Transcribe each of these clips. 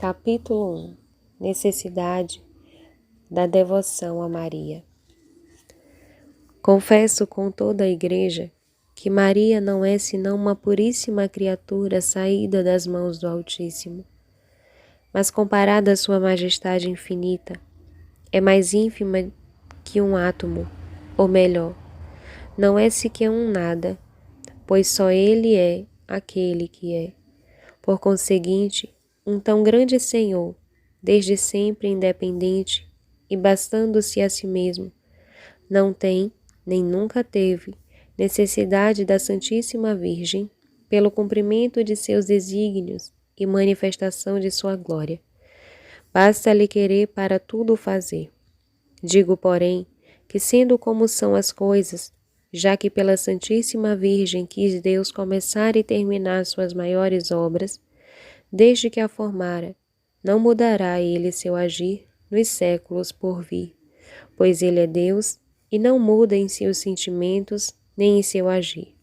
Capítulo 1. Necessidade da devoção a Maria. Confesso com toda a Igreja que Maria não é senão uma puríssima criatura saída das mãos do Altíssimo, mas comparada à sua majestade infinita, é mais ínfima que um átomo, ou melhor, não é sequer um nada, pois só Ele é aquele que é. Por conseguinte, um tão grande Senhor, desde sempre independente e bastando-se a si mesmo, não tem, nem nunca teve, necessidade da Santíssima Virgem pelo cumprimento de seus desígnios e manifestação de sua glória. Basta-lhe querer para tudo fazer. Digo, porém, que sendo como são as coisas, já que pela Santíssima Virgem quis Deus começar e terminar suas maiores obras, desde que a formara, não mudará ele seu agir nos séculos por vir, pois ele é Deus e não muda em seus sentimentos nem em seu agir.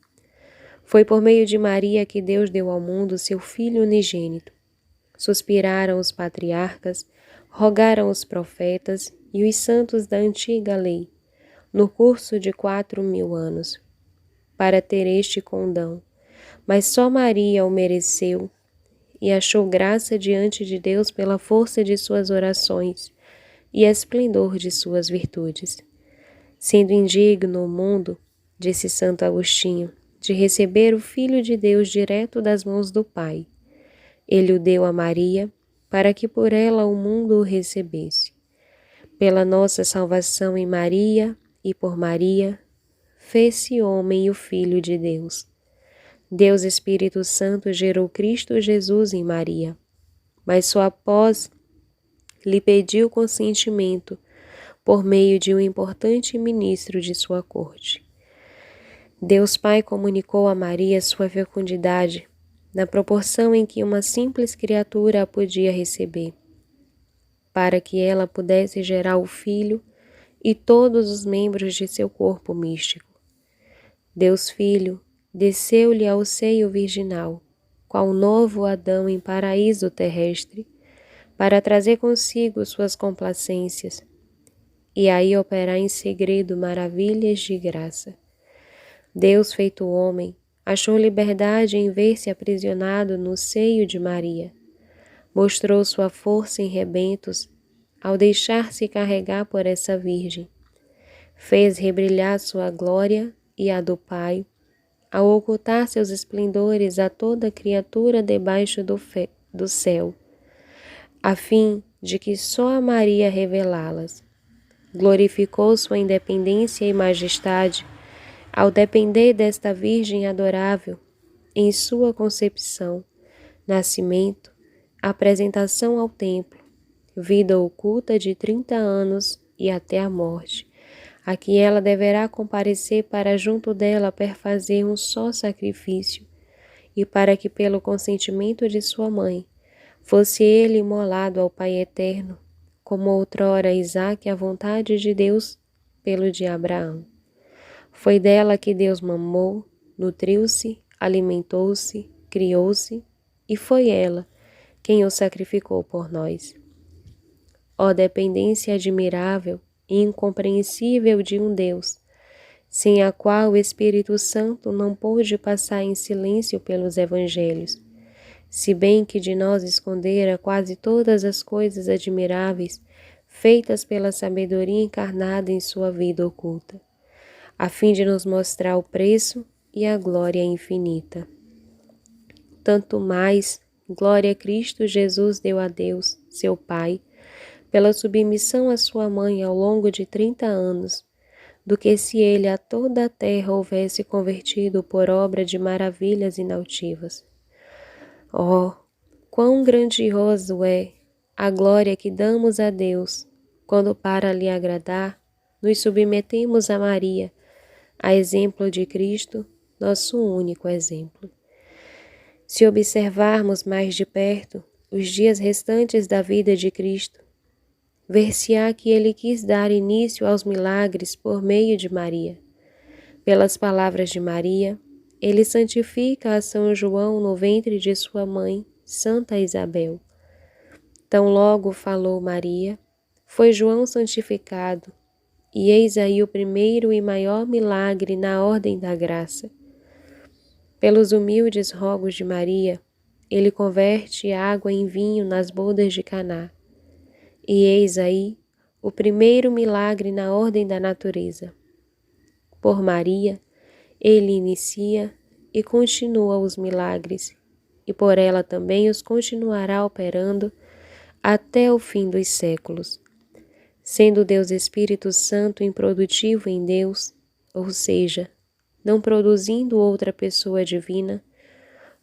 Foi por meio de Maria que Deus deu ao mundo seu Filho unigênito. Suspiraram os patriarcas, rogaram os profetas e os santos da antiga lei, no curso de 4.000 anos, para ter este condão, mas só Maria o mereceu e achou graça diante de Deus pela força de suas orações e esplendor de suas virtudes. Sendo indigno o mundo, disse Santo Agostinho, de receber o Filho de Deus direto das mãos do Pai, ele o deu a Maria, para que por ela o mundo o recebesse. Pela nossa salvação em Maria e por Maria, fez-se homem o Filho de Deus. Deus Espírito Santo gerou Cristo Jesus em Maria, mas só após lhe pediu consentimento por meio de um importante ministro de sua corte. Deus Pai comunicou a Maria sua fecundidade na proporção em que uma simples criatura a podia receber, para que ela pudesse gerar o Filho e todos os membros de seu corpo místico. Deus Filho desceu-lhe ao seio virginal, qual novo Adão em paraíso terrestre, para trazer consigo suas complacências, e aí operar em segredo maravilhas de graça. Deus feito homem, achou liberdade em ver-se aprisionado no seio de Maria. Mostrou sua força em rebentos ao deixar-se carregar por essa Virgem. Fez rebrilhar sua glória e a do Pai, ao ocultar seus esplendores a toda criatura debaixo do céu, a fim de que só a Maria revelá-las. Glorificou sua independência e majestade ao depender desta Virgem adorável em sua concepção, nascimento, apresentação ao templo, vida oculta de 30 anos e até a morte, a que ela deverá comparecer para junto dela perfazer um só sacrifício, e para que pelo consentimento de sua mãe fosse ele imolado ao Pai Eterno, como outrora Isaque à vontade de Deus pelo de Abraão. Foi dela que Deus mamou, nutriu-se, alimentou-se, criou-se, e foi ela quem o sacrificou por nós. Ó dependência admirável e incompreensível de um Deus, sem a qual o Espírito Santo não pôde passar em silêncio pelos evangelhos, se bem que de nós escondera quase todas as coisas admiráveis feitas pela sabedoria encarnada em sua vida oculta, a fim de nos mostrar o preço e a glória infinita. Tanto mais, glória a Cristo Jesus deu a Deus, seu Pai, pela submissão à sua mãe ao longo de 30 anos, do que se ele a toda a terra houvesse convertido por obra de maravilhas inaltivas. Oh, quão grandioso é a glória que damos a Deus, quando para lhe agradar, nos submetemos a Maria, a exemplo de Cristo, nosso único exemplo. Se observarmos mais de perto os dias restantes da vida de Cristo, ver-se-á que ele quis dar início aos milagres por meio de Maria. Pelas palavras de Maria, ele santifica a São João no ventre de sua mãe, Santa Isabel. Tão logo falou Maria, foi João santificado, e eis aí o primeiro e maior milagre na ordem da graça. Pelos humildes rogos de Maria, ele converte água em vinho nas bodas de Caná. E eis aí o primeiro milagre na ordem da natureza. Por Maria, ele inicia e continua os milagres, e por ela também os continuará operando até o fim dos séculos. Sendo Deus Espírito Santo improdutivo em Deus, ou seja, não produzindo outra pessoa divina,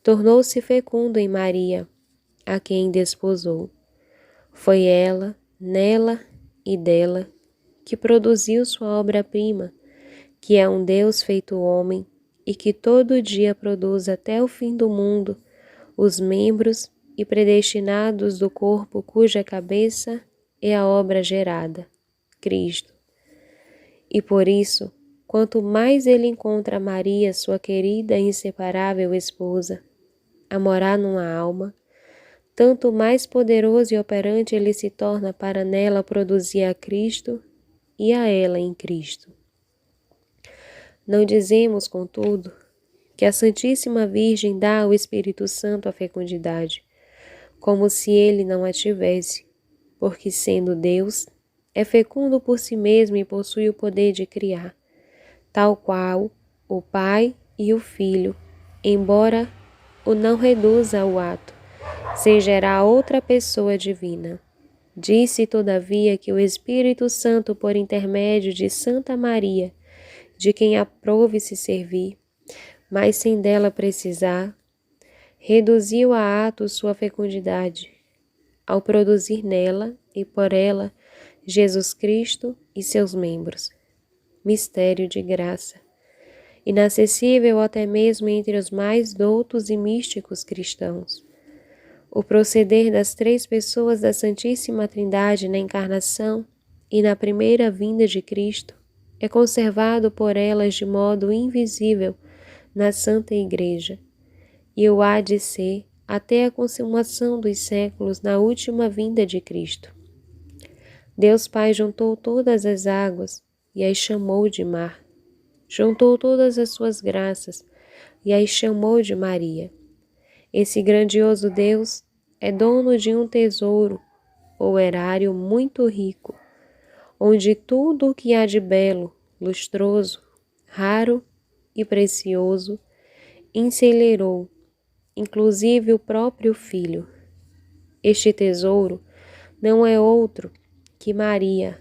tornou-se fecundo em Maria, a quem desposou. Foi ela, nela e dela, que produziu sua obra-prima, que é um Deus feito homem e que todo dia produz até o fim do mundo os membros e predestinados do corpo cuja cabeça é a obra gerada, Cristo. E por isso, quanto mais ele encontra Maria, sua querida e inseparável esposa, a morar numa alma, tanto mais poderoso e operante ele se torna para nela produzir a Cristo e a ela em Cristo. Não dizemos, contudo, que a Santíssima Virgem dá ao Espírito Santo a fecundidade, como se ele não a tivesse, porque sendo Deus, é fecundo por si mesmo e possui o poder de criar, tal qual o Pai e o Filho, embora o não reduza ao ato, sem gerar outra pessoa divina. Disse, todavia, que o Espírito Santo, por intermédio de Santa Maria, de quem aprove se servir, mas sem dela precisar, reduziu a ato sua fecundidade, ao produzir nela e por ela Jesus Cristo e seus membros. Mistério de graça, inacessível até mesmo entre os mais doutos e místicos cristãos. O proceder das três pessoas da Santíssima Trindade na encarnação e na primeira vinda de Cristo é conservado por elas de modo invisível na Santa Igreja, e o há de ser até a consumação dos séculos na última vinda de Cristo. Deus Pai juntou todas as águas e as chamou de mar. Juntou todas as suas graças e as chamou de Maria. Esse grandioso Deus é dono de um tesouro ou erário muito rico, onde tudo o que há de belo, lustroso, raro e precioso encelerou, inclusive o próprio Filho. Este tesouro não é outro que Maria,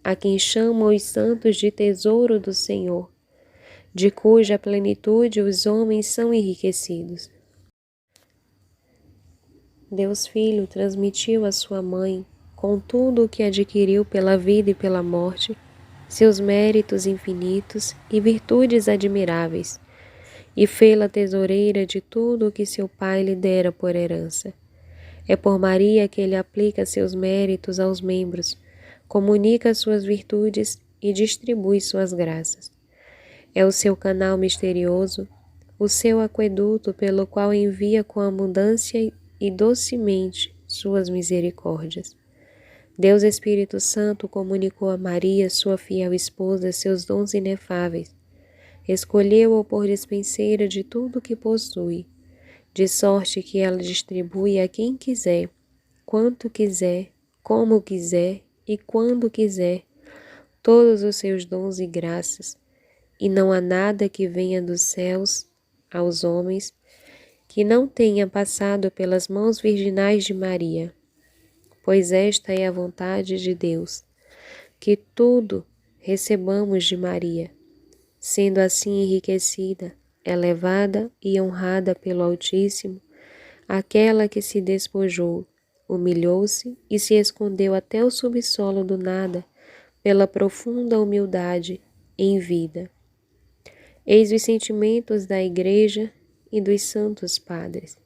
a quem chamam os santos de tesouro do Senhor, de cuja plenitude os homens são enriquecidos. Deus Filho transmitiu à sua mãe, com tudo o que adquiriu pela vida e pela morte, seus méritos infinitos e virtudes admiráveis, e fê-la tesoureira de tudo o que seu pai lhe dera por herança. É por Maria que ele aplica seus méritos aos membros, comunica suas virtudes e distribui suas graças. É o seu canal misterioso, o seu aqueduto pelo qual envia com abundância e docemente suas misericórdias. Deus Espírito Santo comunicou a Maria, sua fiel esposa, seus dons inefáveis. Escolheu-a por dispenseira de tudo o que possui, de sorte que ela distribui a quem quiser, quanto quiser, como quiser e quando quiser, todos os seus dons e graças, e não há nada que venha dos céus aos homens que não tenha passado pelas mãos virginais de Maria, pois esta é a vontade de Deus, que tudo recebamos de Maria, sendo assim enriquecida, elevada e honrada pelo Altíssimo, aquela que se despojou, humilhou-se e se escondeu até o subsolo do nada, pela profunda humildade em vida. Eis os sentimentos da Igreja e dos santos padres.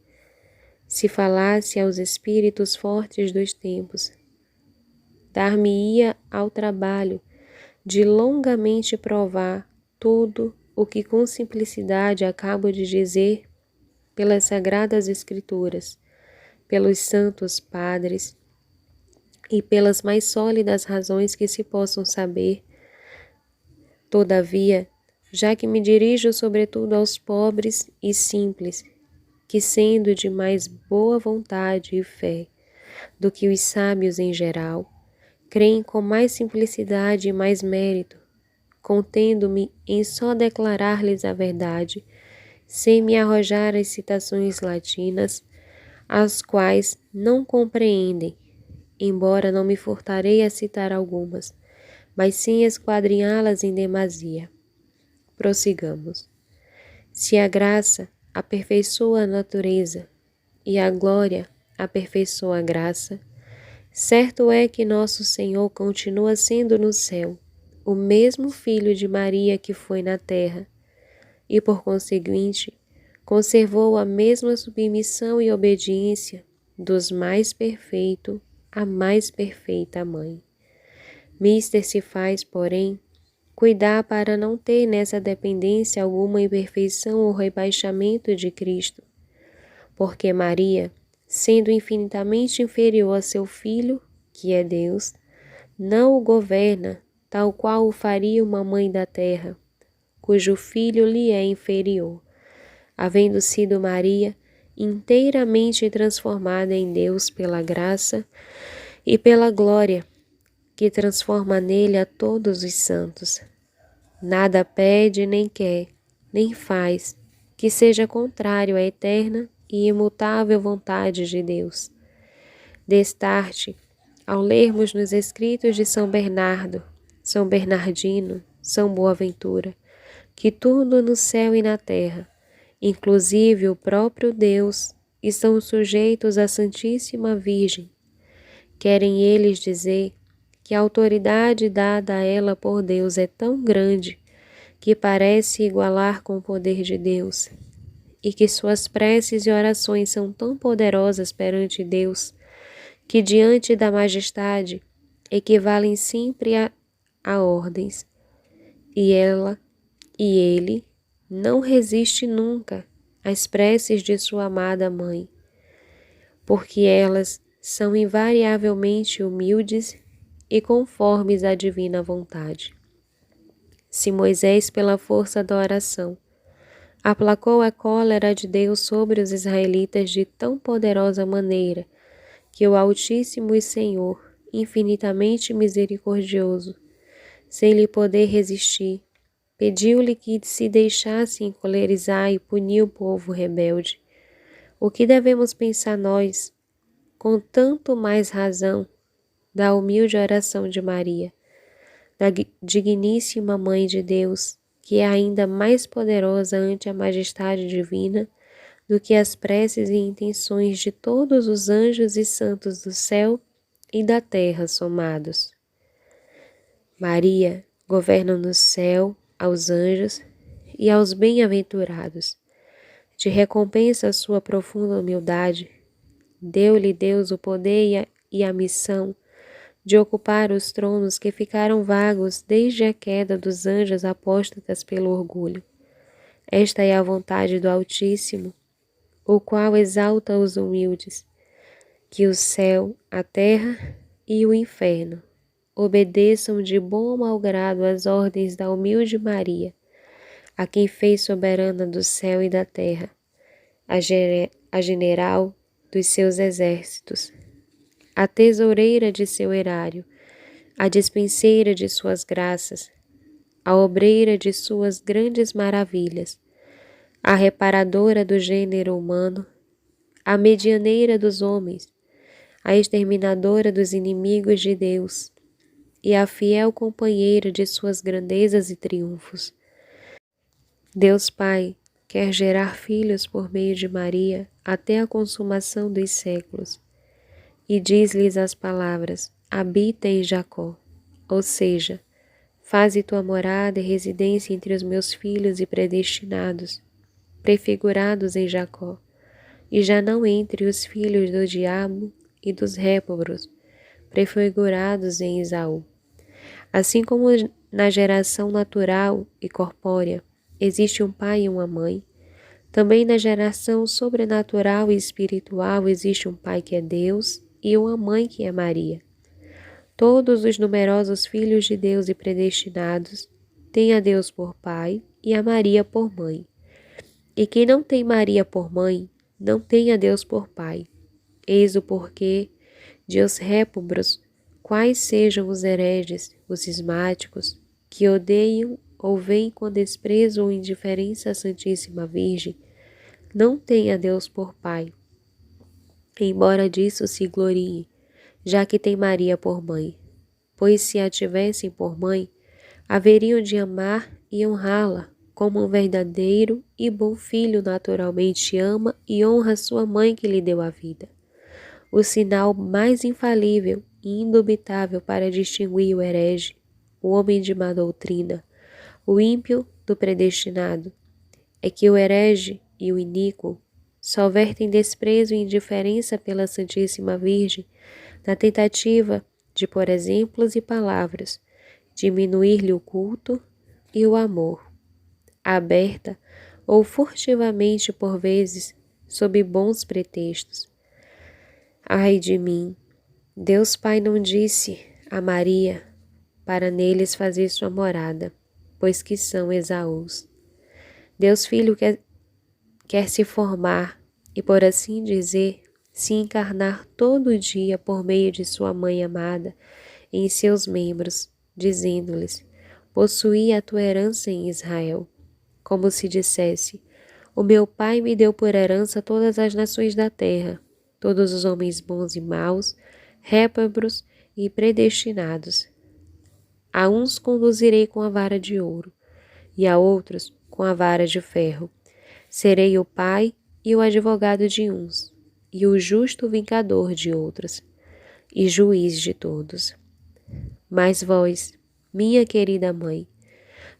Se falasse aos espíritos fortes dos tempos, dar-me-ia ao trabalho de longamente provar tudo o que com simplicidade acabo de dizer pelas Sagradas Escrituras, pelos santos padres e pelas mais sólidas razões que se possam saber. Todavia, já que me dirijo sobretudo aos pobres e simples, que sendo de mais boa vontade e fé do que os sábios em geral, creem com mais simplicidade e mais mérito, contendo-me em só declarar-lhes a verdade, sem me arrojar às citações latinas, as quais não compreendem, embora não me furtarei a citar algumas, mas sim esquadrinhá-las em demasia. Prossigamos. Se a graça aperfeiçoa a natureza e a glória aperfeiçoa a graça, certo é que nosso Senhor continua sendo no céu o mesmo Filho de Maria que foi na terra, e por conseguinte conservou a mesma submissão e obediência dos mais perfeito à mais perfeita Mãe. Mister se faz, porém, cuidar para não ter nessa dependência alguma imperfeição ou rebaixamento de Cristo, porque Maria, sendo infinitamente inferior a seu Filho, que é Deus, não o governa tal qual o faria uma mãe da terra, cujo filho lhe é inferior, havendo sido Maria inteiramente transformada em Deus pela graça e pela glória, que transforma nele a todos os santos. Nada pede, nem quer, nem faz, que seja contrário à eterna e imutável vontade de Deus. Destarte, ao lermos nos escritos de São Bernardo, São Bernardino, São Boaventura, que tudo no céu e na terra, inclusive o próprio Deus, estão sujeitos à Santíssima Virgem. Querem eles dizer que a autoridade dada a ela por Deus é tão grande que parece igualar com o poder de Deus, e que suas preces e orações são tão poderosas perante Deus, que diante da majestade equivalem sempre a ordens, e ela e ele não resiste nunca às preces de sua amada mãe, porque elas são invariavelmente humildes e conformes à divina vontade. Se Moisés, pela força da oração, aplacou a cólera de Deus sobre os israelitas de tão poderosa maneira que o Altíssimo e Senhor, infinitamente misericordioso, sem lhe poder resistir, pediu-lhe que se deixasse encolerizar e punir o povo rebelde. O que devemos pensar nós, com tanto mais razão, da humilde oração de Maria, da digníssima Mãe de Deus, que é ainda mais poderosa ante a majestade divina do que as preces e intenções de todos os anjos e santos do céu e da terra somados. Maria governa no céu aos anjos e aos bem-aventurados. De recompensa a sua profunda humildade, deu-lhe Deus o poder e a missão de ocupar os tronos que ficaram vagos desde a queda dos anjos apóstatas pelo orgulho. Esta é a vontade do Altíssimo, o qual exalta os humildes, que o céu, a terra e o inferno obedeçam de bom malgrado às ordens da humilde Maria, a quem fez soberana do céu e da terra, a general dos seus exércitos, a tesoureira de seu erário, a dispenseira de suas graças, a obreira de suas grandes maravilhas, a reparadora do gênero humano, a medianeira dos homens, a exterminadora dos inimigos de Deus, e a fiel companheira de suas grandezas e triunfos. Deus Pai quer gerar filhos por meio de Maria até a consumação dos séculos, e diz-lhes as palavras: habita em Jacó, ou seja, faze tua morada e residência entre os meus filhos e predestinados, prefigurados em Jacó, e já não entre os filhos do diabo e dos réprobos, prefigurados em Esaú. Assim como na geração natural e corpórea existe um pai e uma mãe, também na geração sobrenatural e espiritual existe um pai que é Deus e uma mãe que é Maria. Todos os numerosos filhos de Deus e predestinados têm a Deus por Pai e a Maria por mãe. E quem não tem Maria por mãe, não tem a Deus por Pai. Eis o porquê de os réprobos, quais sejam os hereges, os cismáticos, que odeiam ou veem com desprezo ou indiferença a Santíssima Virgem, não tem a Deus por Pai, embora disso se gloriem, já que tem Maria por mãe. Pois se a tivessem por mãe, haveriam de amar e honrá-la, como um verdadeiro e bom filho naturalmente ama e honra sua mãe que lhe deu a vida. O sinal mais infalível e indubitável para distinguir o herege, o homem de má doutrina, o ímpio do predestinado, é que o herege e o iníquo só vertem desprezo e indiferença pela Santíssima Virgem na tentativa de, por exemplos e palavras, diminuir-lhe o culto e o amor, aberta ou furtivamente por vezes, sob bons pretextos. Ai de mim! Deus Pai não disse a Maria para neles fazer sua morada, pois que são Esaús. Deus Filho quer se formar e, por assim dizer, se encarnar todo dia por meio de sua mãe amada em seus membros, dizendo-lhes: possuí a tua herança em Israel, como se dissesse: o meu Pai me deu por herança todas as nações da terra, todos os homens bons e maus, réprobos e predestinados. A uns conduzirei com a vara de ouro, e a outros com a vara de ferro. Serei o pai e o advogado de uns, e o justo vincador de outros, e juiz de todos. Mas vós, minha querida mãe,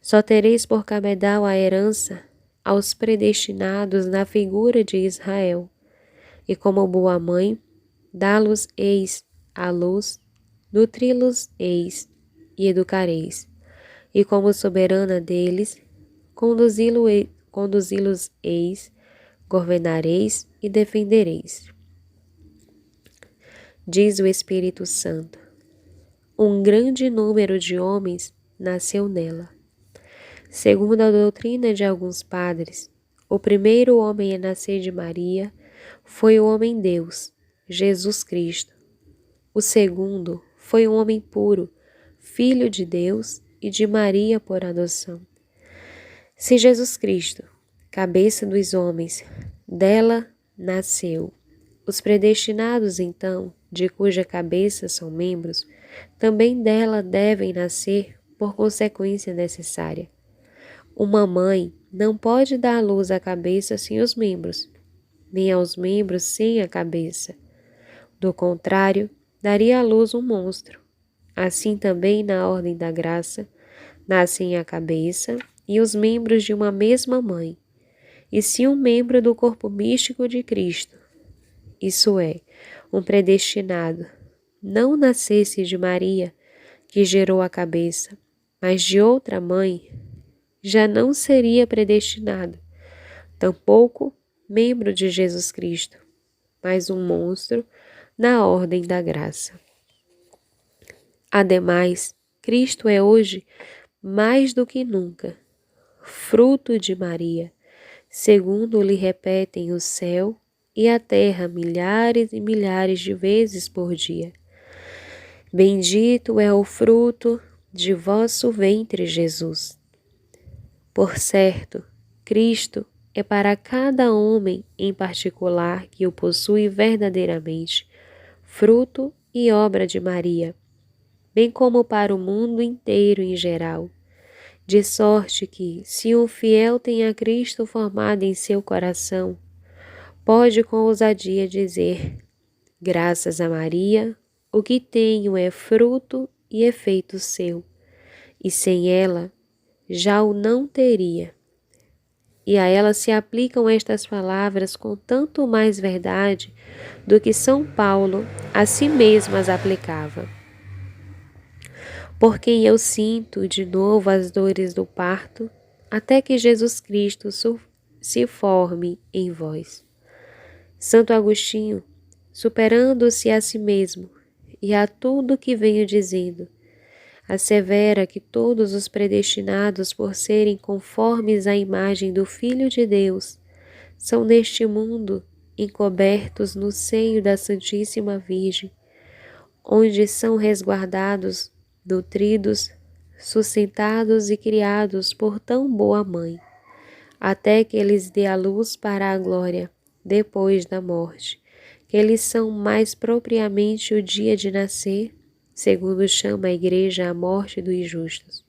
só tereis por cabedal a herança aos predestinados na figura de Israel, e como boa mãe, dá-los-eis à luz, nutri-los-eis e educareis, e como soberana deles, conduzi-los-eis, governareis e defendereis. Diz o Espírito Santo: um grande número de homens nasceu nela. Segundo a doutrina de alguns padres, o primeiro homem a nascer de Maria foi o homem-Deus, Jesus Cristo. O segundo foi um homem puro, filho de Deus e de Maria por adoção. Se Jesus Cristo, cabeça dos homens, dela nasceu, os predestinados, então, de cuja cabeça são membros, também dela devem nascer por consequência necessária. Uma mãe não pode dar à luz à cabeça sem os membros, nem aos membros sem a cabeça. Do contrário, daria à luz um monstro. Assim também, na ordem da graça, nascem a cabeça e os membros de uma mesma mãe, e se um membro do corpo místico de Cristo, isso é, um predestinado, não nascesse de Maria, que gerou a cabeça, mas de outra mãe, já não seria predestinado, tampouco membro de Jesus Cristo, mas um monstro na ordem da graça. Ademais, Cristo é hoje, mais do que nunca, fruto de Maria, segundo lhe repetem o céu e a terra milhares e milhares de vezes por dia. Bendito é o fruto de vosso ventre, Jesus. Por certo, Cristo é para cada homem em particular que o possui verdadeiramente, fruto e obra de Maria, bem como para o mundo inteiro em geral, de sorte que, se um fiel tem a Cristo formado em seu coração, pode com ousadia dizer: graças a Maria, o que tenho é fruto e efeito seu, e sem ela já o não teria. E a ela se aplicam estas palavras com tanto mais verdade do que São Paulo a si mesmo as aplicava. Por quem eu sinto de novo as dores do parto, até que Jesus Cristo se forme em vós. Santo Agostinho, superando-se a si mesmo, e a tudo que venho dizendo. Assevera que todos os predestinados por serem conformes à imagem do Filho de Deus são neste mundo encobertos no seio da Santíssima Virgem, onde são resguardados, nutridos, sustentados e criados por tão boa mãe, até que eles dê a luz para a glória, depois da morte, que eles são mais propriamente o dia de nascer, segundo chama a Igreja a morte dos justos.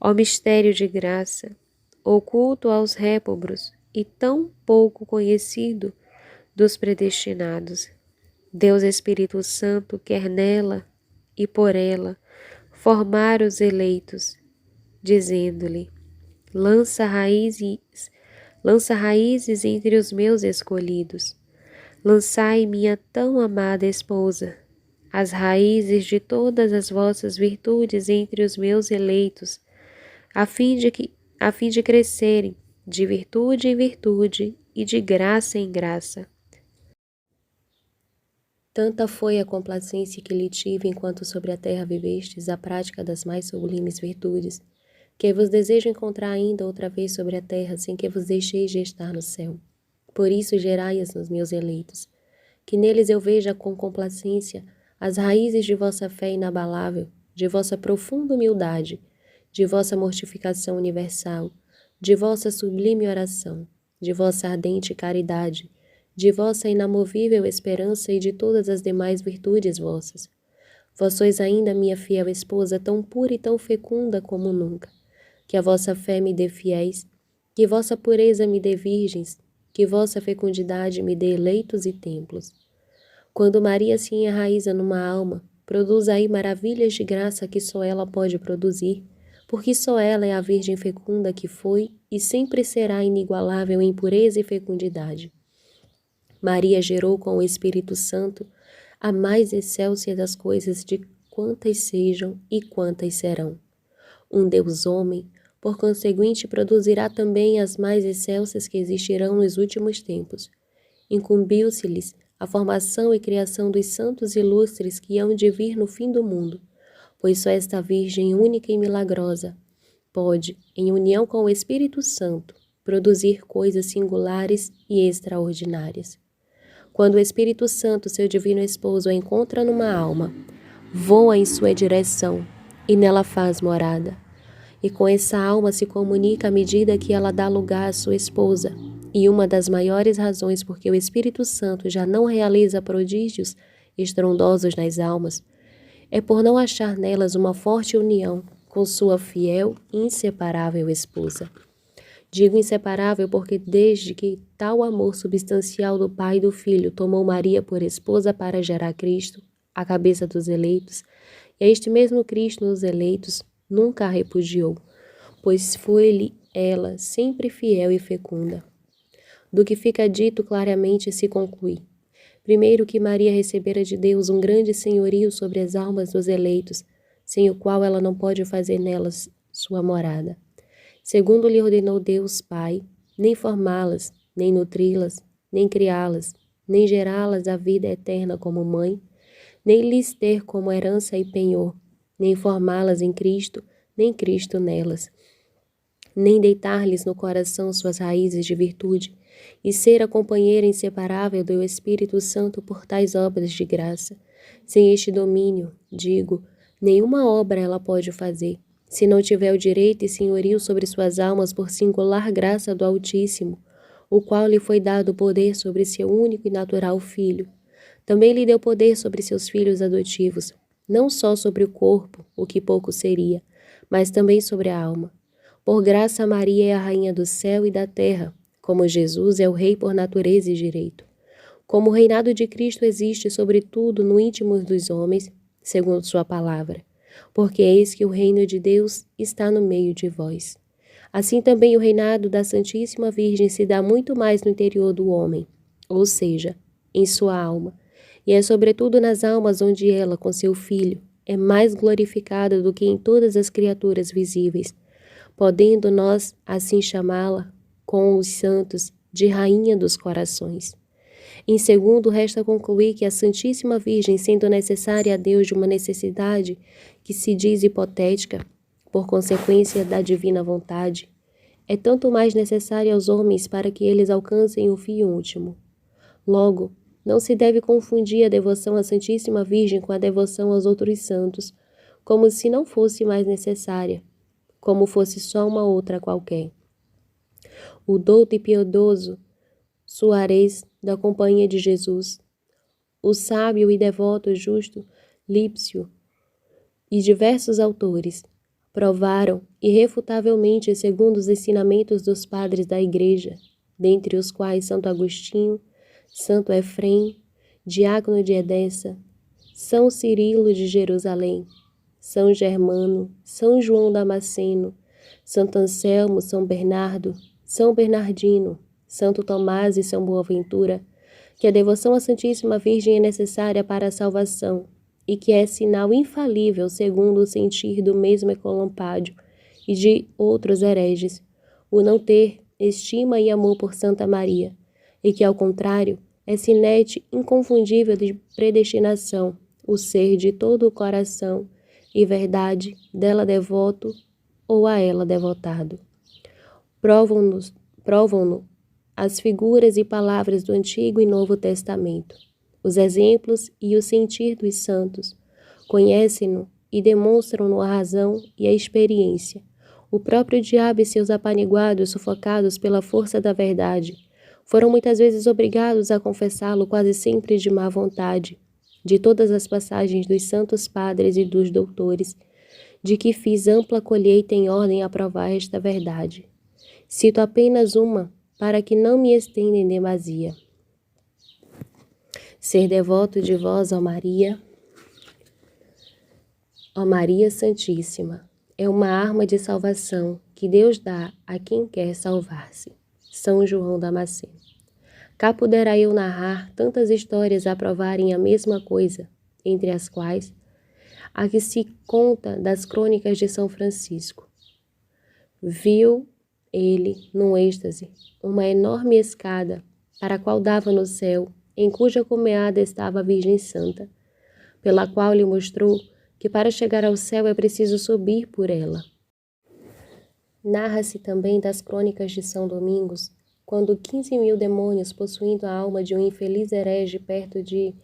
Ó mistério de graça, oculto aos répobros e tão pouco conhecido dos predestinados, Deus Espírito Santo quer nela e por ela formar os eleitos, dizendo-lhe: lança raízes entre os meus escolhidos. Lançai minha tão amada esposa, as raízes de todas as vossas virtudes entre os meus eleitos, a fim de crescerem de virtude em virtude e de graça em graça. Tanta foi a complacência que lhe tive enquanto sobre a terra vivestes a prática das mais sublimes virtudes, que vos desejo encontrar ainda outra vez sobre a terra, sem que vos deixeis de estar no céu. Por isso gerai-as nos meus eleitos, que neles eu veja com complacência as raízes de vossa fé inabalável, de vossa profunda humildade, de vossa mortificação universal, de vossa sublime oração, de vossa ardente caridade, de vossa inamovível esperança e de todas as demais virtudes vossas. Vós sois ainda minha fiel esposa, tão pura e tão fecunda como nunca. Que a vossa fé me dê fiéis, que vossa pureza me dê virgens, que vossa fecundidade me dê eleitos e templos. Quando Maria se enraiza numa alma, produz aí maravilhas de graça que só ela pode produzir, porque só ela é a Virgem fecunda que foi e sempre será inigualável em pureza e fecundidade. Maria gerou com o Espírito Santo a mais excelsa das coisas de quantas sejam e quantas serão. Um Deus homem, por conseguinte, produzirá também as mais excelsas que existirão nos últimos tempos. Incumbiu-se-lhes a formação e criação dos santos ilustres que hão de vir no fim do mundo, pois só esta Virgem única e milagrosa pode, em união com o Espírito Santo, produzir coisas singulares e extraordinárias. Quando o Espírito Santo, seu divino esposo, a encontra numa alma, voa em sua direção e nela faz morada. E com essa alma se comunica à medida que ela dá lugar à sua esposa. E uma das maiores razões por que o Espírito Santo já não realiza prodígios estrondosos nas almas é por não achar nelas uma forte união com sua fiel e inseparável esposa. Digo inseparável porque desde que tal amor substancial do Pai e do Filho tomou Maria por esposa para gerar Cristo, a cabeça dos eleitos, e a este mesmo Cristo nos eleitos nunca a repudiou, pois foi-lhe ela sempre fiel e fecunda. Do que fica dito claramente se conclui: primeiro, que Maria recebera de Deus um grande senhorio sobre as almas dos eleitos, sem o qual ela não pode fazer nelas sua morada. Segundo, lhe ordenou Deus Pai, nem formá-las, nem nutri-las, nem criá-las, nem gerá-las à vida eterna como mãe, nem lhes ter como herança e penhor, nem formá-las em Cristo, nem Cristo nelas, nem deitar-lhes no coração suas raízes de virtude, e ser a companheira inseparável do Espírito Santo por tais obras de graça. Sem este domínio, digo, nenhuma obra ela pode fazer, se não tiver o direito e senhorio sobre suas almas por singular graça do Altíssimo, o qual lhe foi dado poder sobre seu único e natural Filho. Também lhe deu poder sobre seus filhos adotivos, não só sobre o corpo, o que pouco seria, mas também sobre a alma. Por graça, Maria é a rainha do céu e da terra, como Jesus é o rei por natureza e direito. Como o reinado de Cristo existe sobretudo no íntimo dos homens, segundo sua palavra, porque eis que o reino de Deus está no meio de vós. Assim também o reinado da Santíssima Virgem se dá muito mais no interior do homem, ou seja, em sua alma, e é sobretudo nas almas onde ela, com seu Filho, é mais glorificada do que em todas as criaturas visíveis, podendo nós assim chamá-la, com os santos, de Rainha dos Corações. Em segundo, resta concluir que a Santíssima Virgem, sendo necessária a Deus de uma necessidade que se diz hipotética, por consequência da divina vontade, é tanto mais necessária aos homens para que eles alcancem o fim último. Logo, não se deve confundir a devoção à Santíssima Virgem com a devoção aos outros santos, como se não fosse mais necessária, como fosse só uma outra qualquer. O douto e piedoso Suárez, da Companhia de Jesus, o sábio e devoto justo Lípcio e diversos autores provaram irrefutavelmente, segundo os ensinamentos dos padres da Igreja, dentre os quais Santo Agostinho, Santo Efrem, Diácono de Edessa, São Cirilo de Jerusalém, São Germano, São João Damasceno, Santo Anselmo, São Bernardo, São Bernardino, Santo Tomás e São Boaventura, que a devoção à Santíssima Virgem é necessária para a salvação e que é sinal infalível segundo o sentir do mesmo Ecolampádio e de outros hereges, o não ter estima e amor por Santa Maria, e que, ao contrário, é sinete inconfundível de predestinação, o ser de todo o coração e verdade dela devoto ou a ela devotado. Provam-no as figuras e palavras do Antigo e Novo Testamento, os exemplos e o sentir dos santos, conhecem-no e demonstram-no a razão e a experiência. O próprio diabo e seus apaniguados, sufocados pela força da verdade, foram muitas vezes obrigados a confessá-lo quase sempre de má vontade. De todas as passagens dos santos padres e dos doutores, de que fiz ampla colheita em ordem a provar esta verdade. Cito apenas uma, para que não me estenda em demasia. Ser devoto de vós, ó Maria Santíssima, é uma arma de salvação que Deus dá a quem quer salvar-se. São João Damasceno. Cá poderá eu narrar tantas histórias a provarem a mesma coisa, entre as quais a que se conta das crônicas de São Francisco. Viu ele, num êxtase, uma enorme escada, para a qual dava no céu, em cuja cumeada estava a Virgem Santa, pela qual lhe mostrou que para chegar ao céu é preciso subir por ela. Narra-se também das crônicas de São Domingos, quando 15.000 demônios, possuindo a alma de um infeliz herege perto de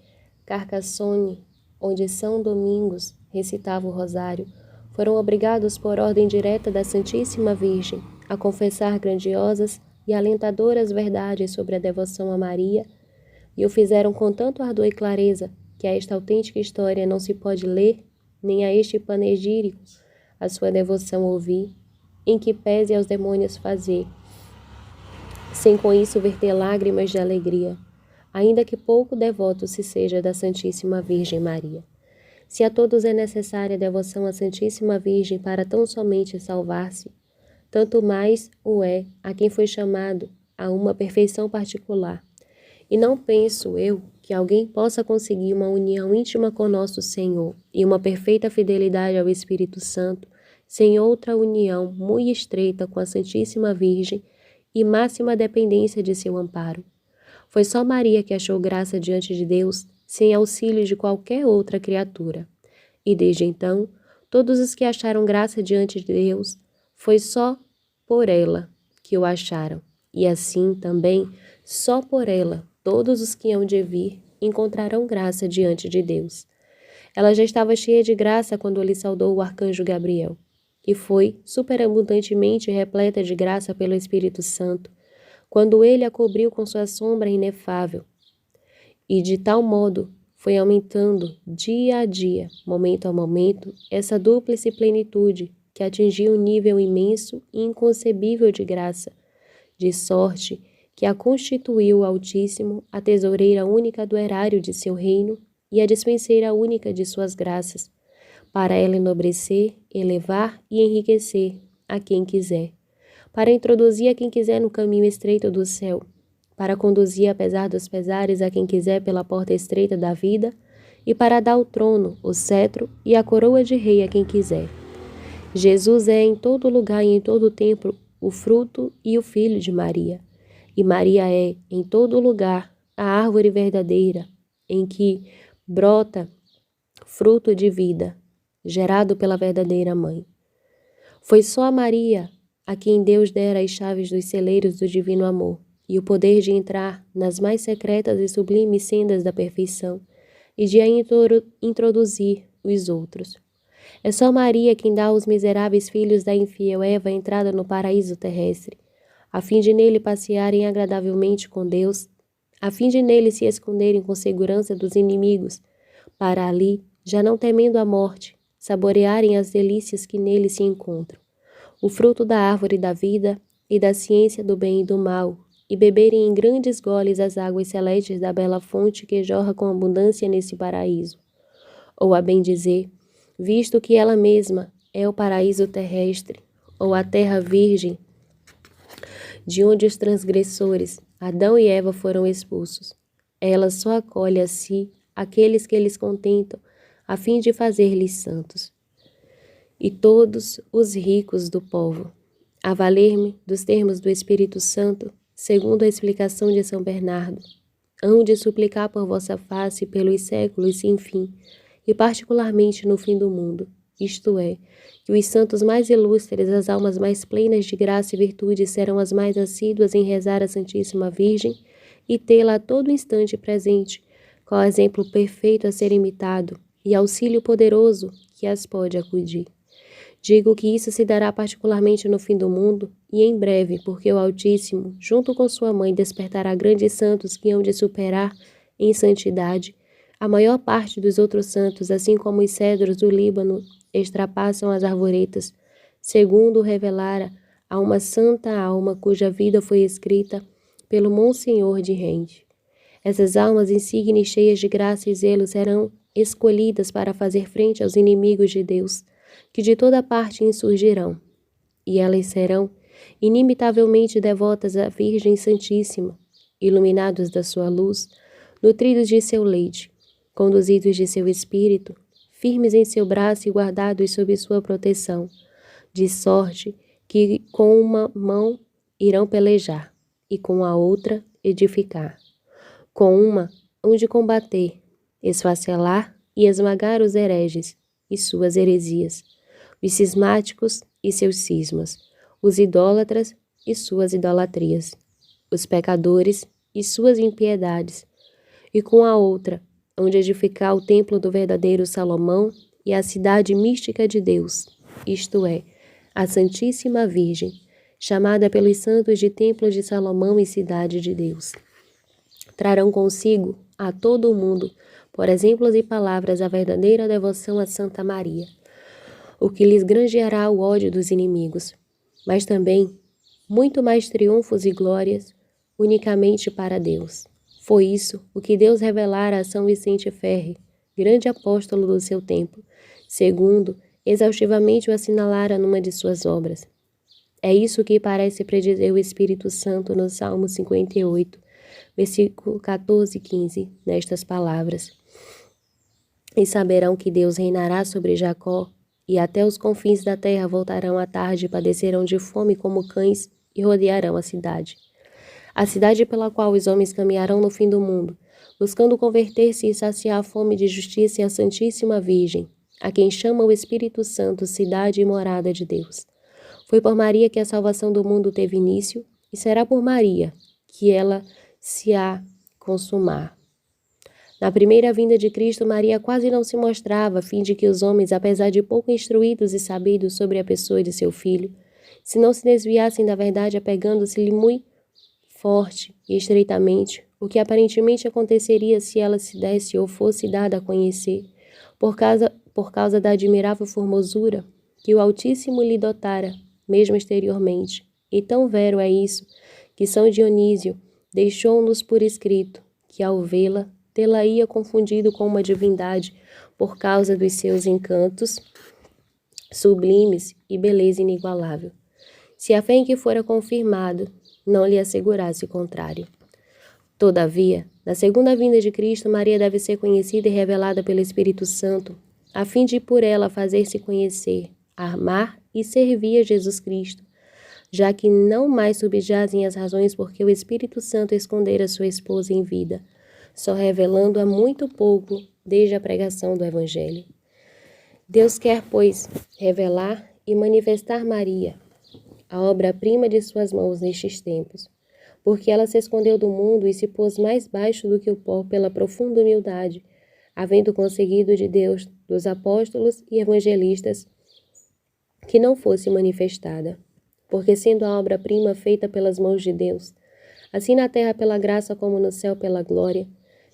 Carcassonne, onde São Domingos recitava o rosário, foram obrigados por ordem direta da Santíssima Virgem a confessar grandiosas e alentadoras verdades sobre a devoção a Maria, e o fizeram com tanto ardor e clareza que a esta autêntica história não se pode ler, nem a este panegírico a sua devoção ouvir, em que pese aos demônios fazer, sem com isso verter lágrimas de alegria, ainda que pouco devoto se seja da Santíssima Virgem Maria. Se a todos é necessária a devoção à Santíssima Virgem para tão somente salvar-se, tanto mais o é a quem foi chamado a uma perfeição particular. E não penso eu que alguém possa conseguir uma união íntima com nosso Senhor e uma perfeita fidelidade ao Espírito Santo sem outra união muito estreita com a Santíssima Virgem e máxima dependência de seu amparo. Foi só Maria que achou graça diante de Deus sem auxílio de qualquer outra criatura. E desde então, todos os que acharam graça diante de Deus, foi só por ela que o acharam. E assim também, só por ela, todos os que hão de vir encontrarão graça diante de Deus. Ela já estava cheia de graça quando lhe saudou o arcanjo Gabriel, e foi superabundantemente repleta de graça pelo Espírito Santo, quando ele a cobriu com sua sombra inefável. E de tal modo foi aumentando dia a dia, momento a momento, essa dúplice plenitude que atingiu um nível imenso e inconcebível de graça, de sorte que a constituiu o Altíssimo a tesoureira única do erário de seu reino e a dispenseira única de suas graças, para ela enobrecer, elevar e enriquecer a quem quiser, para introduzir a quem quiser no caminho estreito do céu, para conduzir apesar dos pesares a quem quiser pela porta estreita da vida e para dar o trono, o cetro e a coroa de rei a quem quiser. Jesus é em todo lugar e em todo tempo o fruto e o filho de Maria, e Maria é, em todo lugar, a árvore verdadeira, em que brota fruto de vida, gerado pela verdadeira mãe. Foi só a Maria a quem Deus dera as chaves dos celeiros do divino amor e o poder de entrar nas mais secretas e sublimes sendas da perfeição e de a introduzir os outros. É só Maria quem dá aos miseráveis filhos da infiel Eva a entrada no paraíso terrestre, a fim de nele passearem agradavelmente com Deus, a fim de nele se esconderem com segurança dos inimigos, para ali, já não temendo a morte, saborearem as delícias que nele se encontram, o fruto da árvore da vida e da ciência do bem e do mal, e beberem em grandes goles as águas celestes da bela fonte que jorra com abundância nesse paraíso. Ou, a bem dizer, visto que ela mesma é o paraíso terrestre, ou a terra virgem, de onde os transgressores, Adão e Eva, foram expulsos. Ela só acolhe a si aqueles que eles contentam, a fim de fazer-lhes santos. E todos os ricos do povo, a valer-me dos termos do Espírito Santo, segundo a explicação de São Bernardo, hão de suplicar por vossa face pelos séculos sem fim, e particularmente no fim do mundo, isto é, que os santos mais ilustres, as almas mais plenas de graça e virtude serão as mais assíduas em rezar a Santíssima Virgem e tê-la a todo instante presente, qual exemplo perfeito a ser imitado e auxílio poderoso que as pode acudir. Digo que isso se dará particularmente no fim do mundo e em breve, porque o Altíssimo, junto com sua mãe, despertará grandes santos que hão de superar em santidade a maior parte dos outros santos, assim como os cedros do Líbano extrapassam as arvoretas, segundo revelara a uma santa alma cuja vida foi escrita pelo Monsenhor de Rende. Essas almas insignes, cheias de graça e zelo, serão escolhidas para fazer frente aos inimigos de Deus, que de toda parte insurgirão, e elas serão inimitavelmente devotas à Virgem Santíssima, iluminados da sua luz, nutridos de seu leite, conduzidos de seu espírito, firmes em seu braço e guardados sob sua proteção, de sorte que com uma mão irão pelejar, e com a outra edificar. Com uma hão de combater, esfacelar e esmagar os hereges e suas heresias, os cismáticos e seus cismas, os idólatras e suas idolatrias, os pecadores e suas impiedades, e com a outra onde edificar o templo do verdadeiro Salomão e a cidade mística de Deus, isto é, a Santíssima Virgem, chamada pelos santos de Templo de Salomão e Cidade de Deus. Trarão consigo a todo o mundo, por exemplos e palavras, a verdadeira devoção a Santa Maria, o que lhes granjeará o ódio dos inimigos, mas também muito mais triunfos e glórias unicamente para Deus. Foi isso o que Deus revelara a São Vicente Ferre, grande apóstolo do seu tempo, segundo exaustivamente o assinalara numa de suas obras. É isso que parece predizer o Espírito Santo no Salmo 58, versículo 14 e 15, nestas palavras. E saberão que Deus reinará sobre Jacó, e até os confins da terra voltarão à tarde e padecerão de fome como cães e rodearão a cidade pela qual os homens caminharão no fim do mundo, buscando converter-se e saciar a fome de justiça e a Santíssima Virgem, a quem chama o Espírito Santo cidade e morada de Deus. Foi por Maria que a salvação do mundo teve início, e será por Maria que ela se há consumar. Na primeira vinda de Cristo, Maria quase não se mostrava, a fim de que os homens, apesar de pouco instruídos e sabidos sobre a pessoa de seu filho, se não se desviassem da verdade apegando-se-lhe muito forte e estreitamente, o que aparentemente aconteceria se ela se desse ou fosse dada a conhecer, por causa da admirável formosura que o Altíssimo lhe dotara, mesmo exteriormente. E tão vero é isso, que São Dionísio deixou-nos por escrito, que ao vê-la, tê-la-ia confundido com uma divindade por causa dos seus encantos sublimes e beleza inigualável, se a fé em que fora confirmado não lhe assegurasse o contrário. Todavia, na segunda vinda de Cristo, Maria deve ser conhecida e revelada pelo Espírito Santo, a fim de por ela fazer-se conhecer, amar e servir a Jesus Cristo, já que não mais subjazem as razões porque o Espírito Santo escondera sua esposa em vida, só revelando-a muito pouco desde a pregação do Evangelho. Deus quer, pois, revelar e manifestar Maria, a obra-prima de suas mãos nestes tempos, porque ela se escondeu do mundo e se pôs mais baixo do que o pó pela profunda humildade, havendo conseguido de Deus, dos apóstolos e evangelistas, que não fosse manifestada. Porque sendo a obra-prima feita pelas mãos de Deus, assim na terra pela graça como no céu pela glória,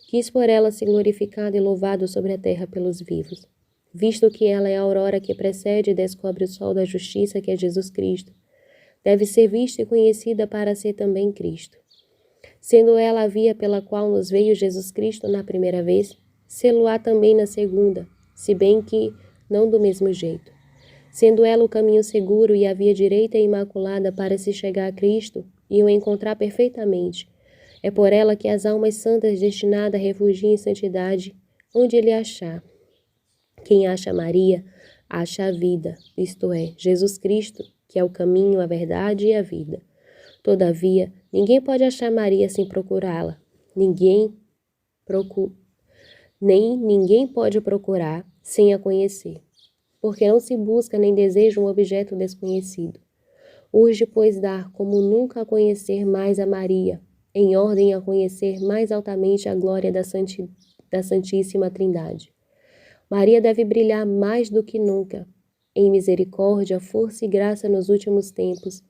quis por ela ser glorificado e louvado sobre a terra pelos vivos, visto que ela é a aurora que precede e descobre o sol da justiça, que é Jesus Cristo. Deve ser vista e conhecida para ser também Cristo. Sendo ela a via pela qual nos veio Jesus Cristo na primeira vez, sê-lo-á também na segunda, se bem que não do mesmo jeito. Sendo ela o caminho seguro e a via direita e imaculada para se chegar a Cristo e o encontrar perfeitamente, é por ela que as almas santas destinadas refugiam em santidade, onde ele achar. Quem acha Maria, acha a vida, isto é, Jesus Cristo, que é o caminho, a verdade e a vida. Todavia, ninguém pode achar Maria sem procurá-la. Ninguém pode procurar sem a conhecer, porque não se busca nem deseja um objeto desconhecido. Urge, pois, dar como nunca a conhecer mais a Maria, em ordem a conhecer mais altamente a glória da Santíssima Trindade. Maria deve brilhar mais do que nunca, em misericórdia, força e graça nos últimos tempos,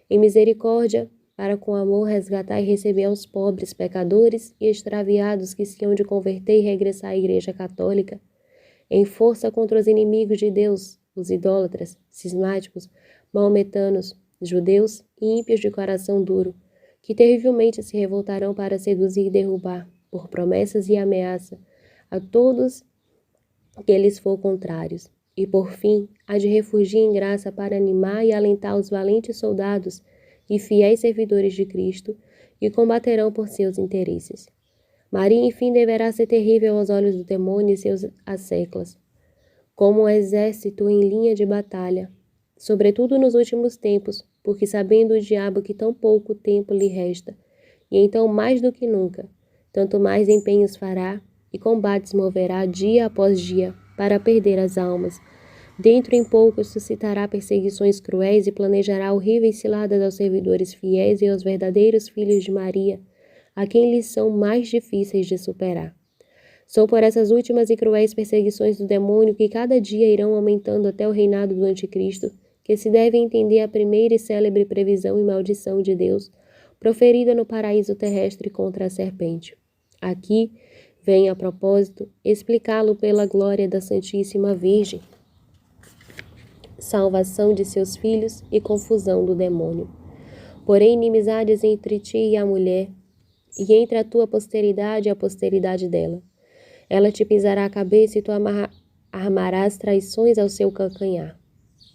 em misericórdia, para com amor resgatar e receber aos pobres, pecadores e extraviados que se hão de converter e regressar à Igreja Católica, em força contra os inimigos de Deus, os idólatras, cismáticos, maometanos, judeus e ímpios de coração duro, que terrivelmente se revoltarão para seduzir e derrubar, por promessas e ameaça, a todos que lhes for contrários, e por fim, há de refugir em graça para animar e alentar os valentes soldados e fiéis servidores de Cristo, que combaterão por seus interesses. Maria, enfim, deverá ser terrível aos olhos do demônio e seus asseclas, como um exército em linha de batalha, sobretudo nos últimos tempos, porque sabendo o diabo que tão pouco tempo lhe resta, e então mais do que nunca, tanto mais empenhos fará e combates moverá dia após dia para perder as almas. Dentro em pouco suscitará perseguições cruéis e planejará horríveis ciladas aos servidores fiéis e aos verdadeiros filhos de Maria, a quem lhes são mais difíceis de superar. São por essas últimas e cruéis perseguições do demônio que cada dia irão aumentando até o reinado do Anticristo, que se deve entender a primeira e célebre previsão e maldição de Deus, proferida no paraíso terrestre contra a serpente. Aqui vem, a propósito, explicá-lo pela glória da Santíssima Virgem, salvação de seus filhos e confusão do demônio. Porém, inimizades entre ti e a mulher, e entre a tua posteridade e a posteridade dela. Ela te pisará a cabeça e tu armarás traições ao seu calcanhar.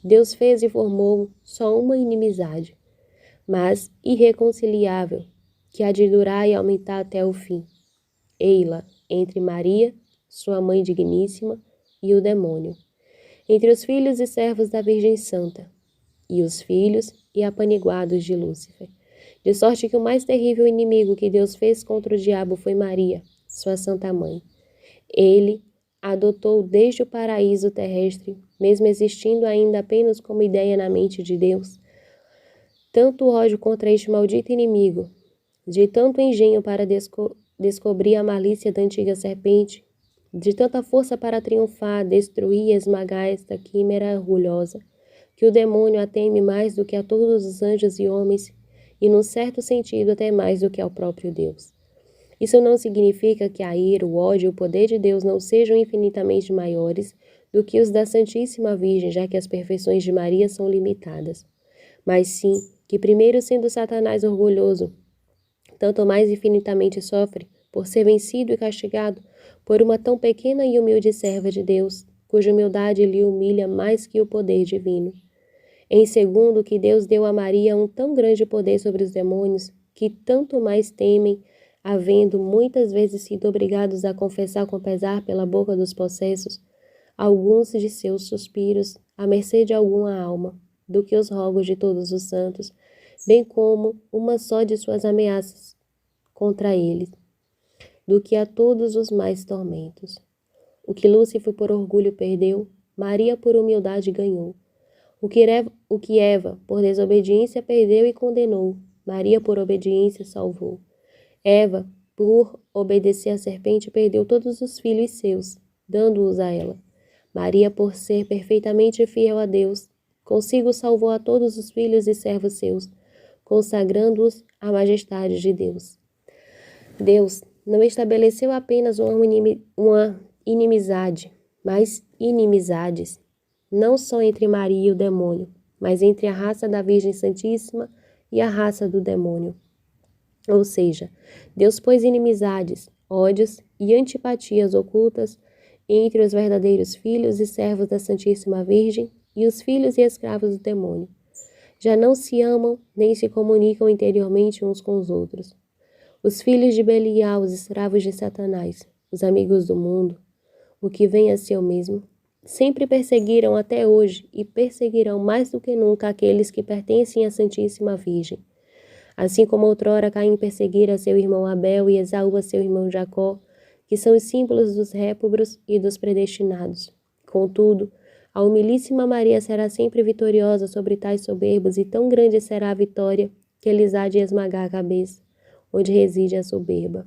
Deus fez e formou só uma inimizade, mas irreconciliável, que há de durar e aumentar até o fim. Ei-la entre Maria, sua mãe digníssima, e o demônio, entre os filhos e servos da Virgem Santa, e os filhos e apaniguados de Lúcifer. De sorte que o mais terrível inimigo que Deus fez contra o diabo foi Maria, sua Santa Mãe. Ele a adotou desde o paraíso terrestre, mesmo existindo ainda apenas como ideia na mente de Deus. Tanto ódio contra este maldito inimigo, de tanto engenho para descobrir a malícia da antiga serpente, de tanta força para triunfar, destruir e esmagar esta quimera orgulhosa, que o demônio a teme mais do que a todos os anjos e homens, e num certo sentido até mais do que ao próprio Deus. Isso não significa que a ira, o ódio e o poder de Deus não sejam infinitamente maiores do que os da Santíssima Virgem, já que as perfeições de Maria são limitadas. Mas sim, que primeiro sendo Satanás orgulhoso, tanto mais infinitamente sofre por ser vencido e castigado por uma tão pequena e humilde serva de Deus, cuja humildade lhe humilha mais que o poder divino. Em segundo, que Deus deu a Maria um tão grande poder sobre os demônios, que tanto mais temem, havendo muitas vezes sido obrigados a confessar com pesar pela boca dos possessos alguns de seus suspiros, à mercê de alguma alma, do que os rogos de todos os santos, bem como uma só de suas ameaças contra ele, do que a todos os mais tormentos. O que Lúcifer por orgulho perdeu, Maria por humildade ganhou. O que Eva por desobediência perdeu e condenou, Maria por obediência salvou. Eva, por obedecer à serpente, perdeu todos os filhos seus, dando-os a ela. Maria, por ser perfeitamente fiel a Deus, consigo salvou a todos os filhos e servos seus, consagrando-os à majestade de Deus. Deus não estabeleceu apenas uma inimizade, mas inimizades, não só entre Maria e o demônio, mas entre a raça da Virgem Santíssima e a raça do demônio. Ou seja, Deus pôs inimizades, ódios e antipatias ocultas entre os verdadeiros filhos e servos da Santíssima Virgem e os filhos e escravos do demônio. Já não se amam nem se comunicam interiormente uns com os outros. Os filhos de Belial, os escravos de Satanás, os amigos do mundo, o que vem a ser o mesmo, sempre perseguiram até hoje e perseguirão mais do que nunca aqueles que pertencem à Santíssima Virgem. Assim como outrora Caim perseguira seu irmão Abel e Esaú a seu irmão Jacó, que são os símbolos dos réprobos e dos predestinados. Contudo, a humilíssima Maria será sempre vitoriosa sobre tais soberbos, e tão grande será a vitória que lhes há de esmagar a cabeça, onde reside a soberba.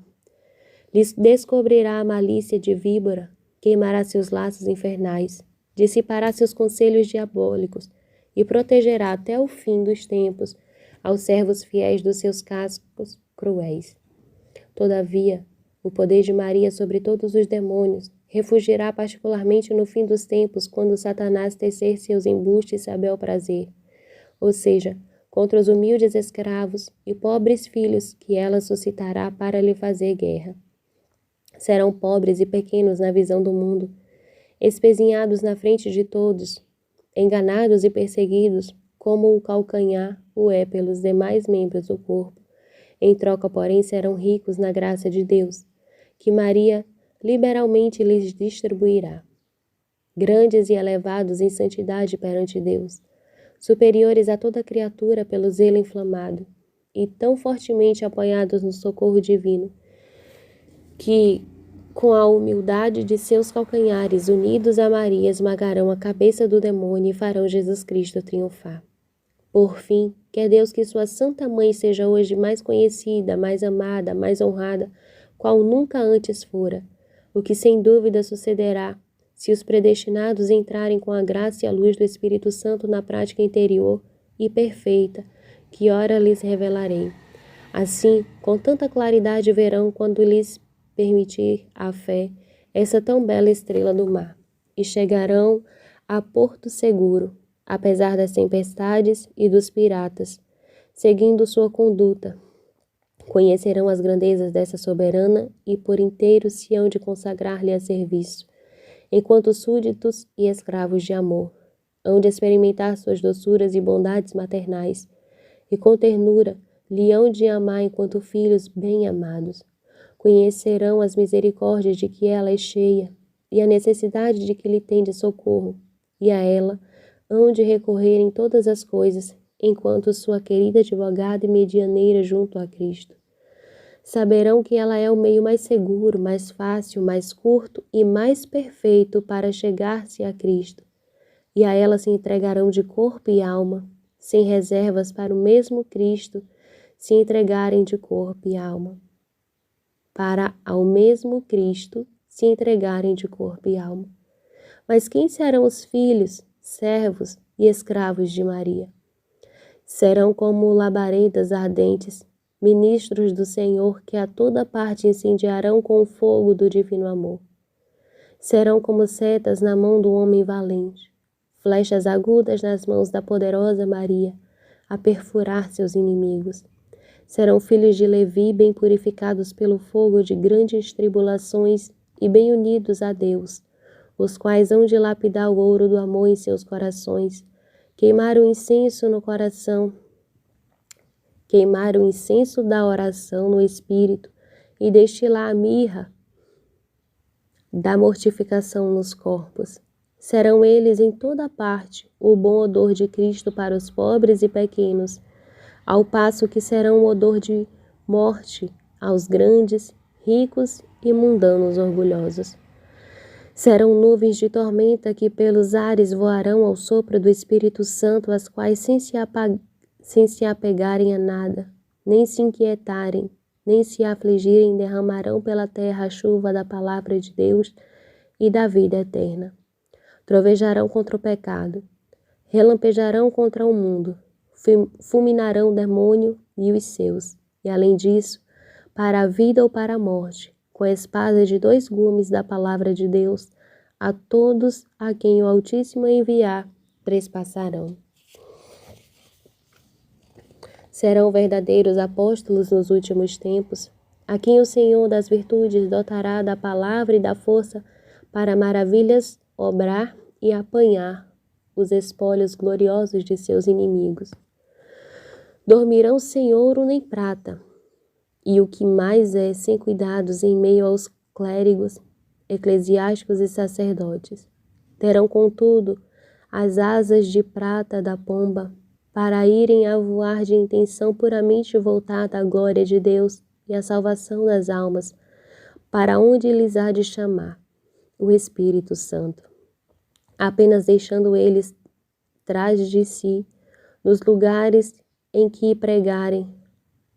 Lhes descobrirá a malícia de víbora, queimará seus laços infernais, dissipará seus conselhos diabólicos e protegerá até o fim dos tempos aos servos fiéis dos seus cascos cruéis. Todavia, o poder de Maria sobre todos os demônios refugirá particularmente no fim dos tempos, quando Satanás tecer seus embustes a bel prazer, ou seja, contra os humildes escravos e pobres filhos que ela suscitará para lhe fazer guerra. Serão pobres e pequenos na visão do mundo, espezinhados na frente de todos, enganados e perseguidos, como o calcanhar o é pelos demais membros do corpo. Em troca, porém, serão ricos na graça de Deus, que Maria liberalmente lhes distribuirá. Grandes e elevados em santidade perante Deus, superiores a toda criatura pelo zelo inflamado, e tão fortemente apoiados no socorro divino, que, com a humildade de seus calcanhares unidos a Maria, esmagarão a cabeça do demônio e farão Jesus Cristo triunfar. Por fim, quer Deus que sua Santa Mãe seja hoje mais conhecida, mais amada, mais honrada, qual nunca antes fora, o que sem dúvida sucederá se os predestinados entrarem com a graça e a luz do Espírito Santo na prática interior e perfeita, que ora lhes revelarei. Assim, com tanta claridade verão, quando lhes permitir a fé, essa tão bela estrela do mar, e chegarão a porto seguro, apesar das tempestades e dos piratas, seguindo sua conduta. Conhecerão as grandezas dessa soberana e por inteiro se hão de consagrar-lhe a serviço, enquanto súditos e escravos de amor, hão de experimentar suas doçuras e bondades maternais, e com ternura lhe hão de amar enquanto filhos bem amados. Conhecerão as misericórdias de que ela é cheia, e a necessidade de que lhe tem de socorro, e a ela hão de recorrer em todas as coisas, enquanto sua querida advogada e medianeira junto a Cristo. Saberão que ela é o meio mais seguro, mais fácil, mais curto e mais perfeito para chegar-se a Cristo, e a ela se entregarão de corpo e alma, sem reservas, para o mesmo Cristo se entregarem de corpo e alma. Para ao mesmo Cristo se entregarem de corpo e alma. Mas quem serão os filhos, servos e escravos de Maria? Serão como labaredas ardentes, ministros do Senhor, que a toda parte incendiarão com o fogo do divino amor. Serão como setas na mão do homem valente, flechas agudas nas mãos da poderosa Maria, a perfurar seus inimigos. Serão filhos de Levi, bem purificados pelo fogo de grandes tribulações e bem unidos a Deus, os quais hão de lapidar o ouro do amor em seus corações, queimar o incenso no coração, queimar o incenso da oração no espírito e destilar a mirra da mortificação nos corpos. Serão eles em toda parte o bom odor de Cristo para os pobres e pequenos, ao passo que serão um odor de morte aos grandes, ricos e mundanos orgulhosos. Serão nuvens de tormenta que pelos ares voarão ao sopro do Espírito Santo, as quais sem se apegarem a nada, nem se inquietarem, nem se afligirem, derramarão pela terra a chuva da palavra de Deus e da vida eterna. Trovejarão contra o pecado, relampejarão contra o mundo, fulminarão o demônio e os seus, e além disso, para a vida ou para a morte, com a espada de 2 gumes da palavra de Deus, a todos a quem o Altíssimo enviar, trespassarão. Serão verdadeiros apóstolos nos últimos tempos, a quem o Senhor das virtudes dotará da palavra e da força para maravilhas obrar e apanhar os espólios gloriosos de seus inimigos. Dormirão sem ouro nem prata, e o que mais é, sem cuidados em meio aos clérigos, eclesiásticos e sacerdotes. Terão, contudo, as asas de prata da pomba, para irem a voar de intenção puramente voltada à glória de Deus e à salvação das almas, para onde lhes há de chamar o Espírito Santo, apenas deixando eles trás de si, nos lugares em que pregarem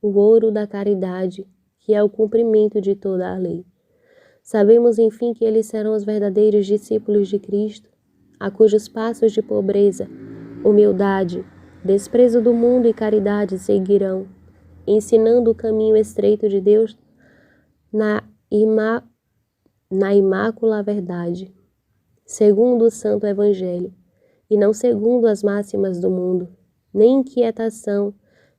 o ouro da caridade, que é o cumprimento de toda a lei. Sabemos, enfim, que eles serão os verdadeiros discípulos de Cristo, a cujos passos de pobreza, humildade, desprezo do mundo e caridade seguirão, ensinando o caminho estreito de Deus na imácula verdade, segundo o Santo Evangelho, e não segundo as máximas do mundo, nem inquietação,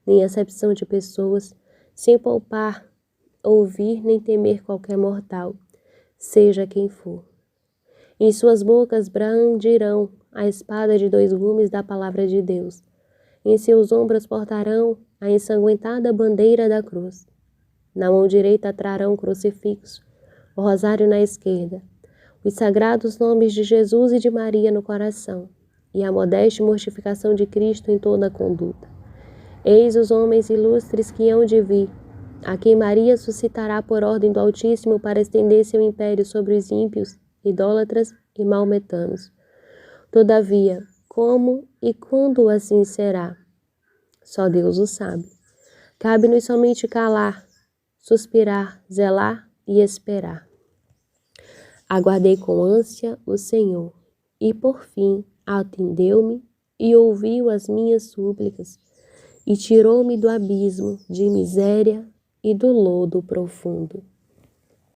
nem acepção de pessoas, sem poupar, ouvir nem temer qualquer mortal, seja quem for. Em suas bocas brandirão a espada de 2 gumes da palavra de Deus. Em seus ombros portarão a ensanguentada bandeira da cruz. Na mão direita trarão o crucifixo, o rosário na esquerda, os sagrados nomes de Jesus e de Maria no coração, e a modesta mortificação de Cristo em toda a conduta. Eis os homens ilustres que hão de vir, a quem Maria suscitará por ordem do Altíssimo para estender seu império sobre os ímpios, idólatras e maometanos. Todavia, como e quando assim será? Só Deus o sabe. Cabe-nos somente calar, suspirar, zelar e esperar. Aguardei com ânsia o Senhor, e por fim atendeu-me e ouviu as minhas súplicas, e tirou-me do abismo de miséria e do lodo profundo.